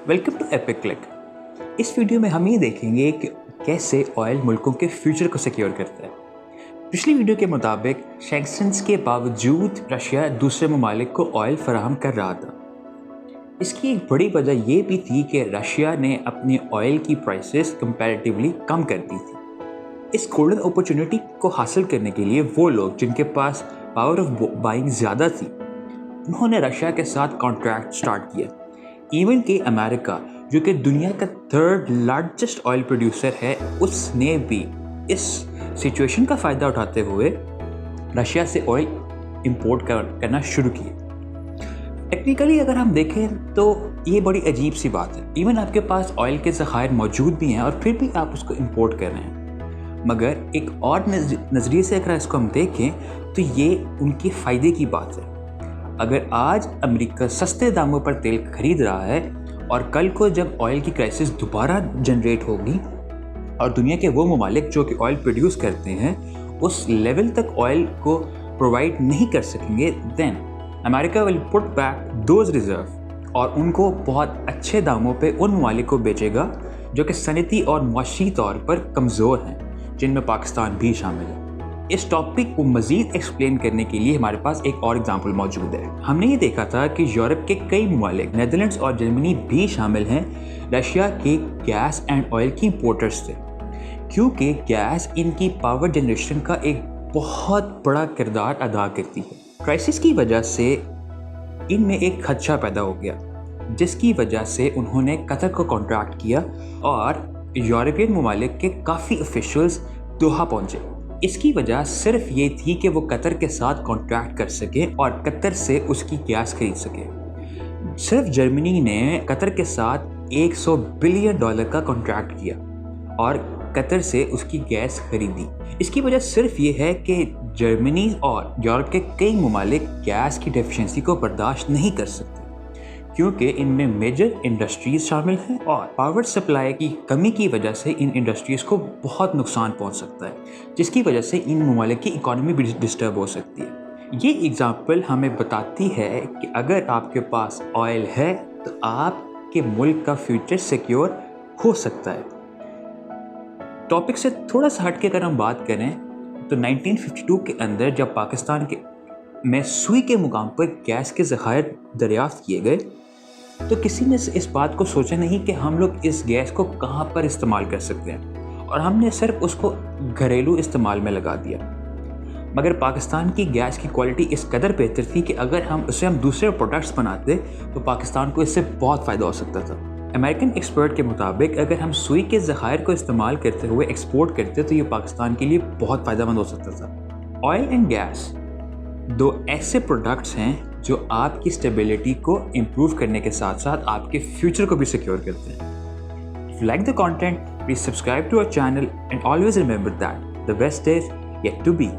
Welcome to Epic Click. इस video में हम ये देखेंगे कि कैसे ऑयल मुल्कों के फ्यूचर को सिक्योर करता है। पिछली वीडियो के मुताबिक सैंक्शंस के बावजूद रशिया दूसरे ममालिक को ऑयल फराहम कर रहा था। इसकी एक बड़ी वजह ये भी थी कि रशिया ने अपनी ऑयल की प्राइसेस कंपैरेटिवली कम कर दी थी। इस गोल्डन अपॉर्चुनिटी को हासिल करने के लिए वो लोग जिनके पास पावर ऑफ बाइंग ज़्यादा थी, उन्होंने रशिया के साथ कॉन्ट्रैक्ट स्टार्ट किया। इवन कि अमेरिका, जो कि दुनिया का थर्ड लार्जेस्ट ऑयल प्रोड्यूसर है, उसने भी इस सिचुएशन का फ़ायदा उठाते हुए रशिया से ऑयल इंपोर्ट करना शुरू किया। टेक्निकली अगर हम देखें तो ये बड़ी अजीब सी बात है। इवन आपके पास ऑयल के ज़खायर मौजूद भी हैं और फिर भी आप उसको इंपोर्ट कर रहे हैं। मगर एक और नज़रिए से अगर इसको हम देखें तो ये उनके फ़ायदे की बात है। अगर आज अमेरिका सस्ते दामों पर तेल खरीद रहा है और कल को जब ऑयल की क्राइसिस दोबारा जनरेट होगी और दुनिया के वो ममालिक जो कि ऑयल प्रोड्यूस करते हैं उस लेवल तक ऑयल को प्रोवाइड नहीं कर सकेंगे, then America will put back those reserve और उनको बहुत अच्छे दामों पे उन ममालिक को बेचेगा जो कि सनती और मुआशी तौर पर कमज़ोर हैं, जिनमें पाकिस्तान भी शामिल है। इस टॉपिक को मज़ीद एक्सप्लेन करने के लिए हमारे पास एक और एग्जाम्पल मौजूद है। हमने ये देखा था कि यूरोप के कई ममालिक, नेदरलैंड्स और जर्मनी भी शामिल हैं, रशिया के गैस एंड ऑयल की इंपोर्टर्स थे, क्योंकि गैस इनकी पावर जनरेशन का एक बहुत बड़ा किरदार अदा करती है। क्राइसिस की वजह से इनमें एक खदशा पैदा हो गया, जिसकी वजह से उन्होंने कतर को कॉन्ट्रैक्ट किया और यूरोपियन ममालिक के काफ़ी ऑफिशियल्स दोहा पहुँचे। इसकी वजह सिर्फ ये थी कि वो कतर के साथ कॉन्ट्रैक्ट कर सके और कतर से उसकी गैस खरीद सके। सिर्फ जर्मनी ने कतर के साथ $100 बिलियन का कॉन्ट्रैक्ट किया और कतर से उसकी गैस खरीदी। इसकी वजह सिर्फ ये है कि जर्मनी और यूरोप के कई ममालिक गैस की डेफिशिएंसी को बर्दाश्त नहीं कर सकते, क्योंकि इनमें मेजर इंडस्ट्रीज़ शामिल हैं और पावर सप्लाई की कमी की वजह से इन इंडस्ट्रीज़ को बहुत नुकसान पहुंच सकता है, जिसकी वजह से इन ममालिक की इकॉनमी भी डिस्टर्ब हो सकती है। ये एग्जांपल हमें बताती है कि अगर आपके पास ऑयल है तो आपके मुल्क का फ्यूचर सिक्योर हो सकता है। टॉपिक से थोड़ा सा हट के अगर हम बात करें तो 1952 के अंदर जब पाकिस्तान में सुई के मुकाम पर गैस के ज़खायर दरियाफ्त किए गए तो किसी ने इस बात को सोचा नहीं कि हम लोग इस गैस को कहाँ पर इस्तेमाल कर सकते हैं, और हमने सिर्फ उसको घरेलू इस्तेमाल में लगा दिया। मगर पाकिस्तान की गैस की क्वालिटी इस कदर बेहतर थी कि अगर हम दूसरे प्रोडक्ट्स बनाते तो पाकिस्तान को इससे बहुत फ़ायदा हो सकता था। अमेरिकन एक्सपर्ट के मुताबिक अगर हम सुई के ज़खायर को इस्तेमाल करते हुए एक्सपोर्ट करते तो ये पाकिस्तान के लिए बहुत फ़ायदेमंद हो सकता था। ऑयल एंड गैस दो ऐसे प्रोडक्ट्स हैं जो आपकी स्टेबिलिटी को इम्प्रूव करने के साथ साथ आपके फ्यूचर को भी सिक्योर करते हैं। If you like the content, please subscribe to our channel and always remember that the best is yet to be.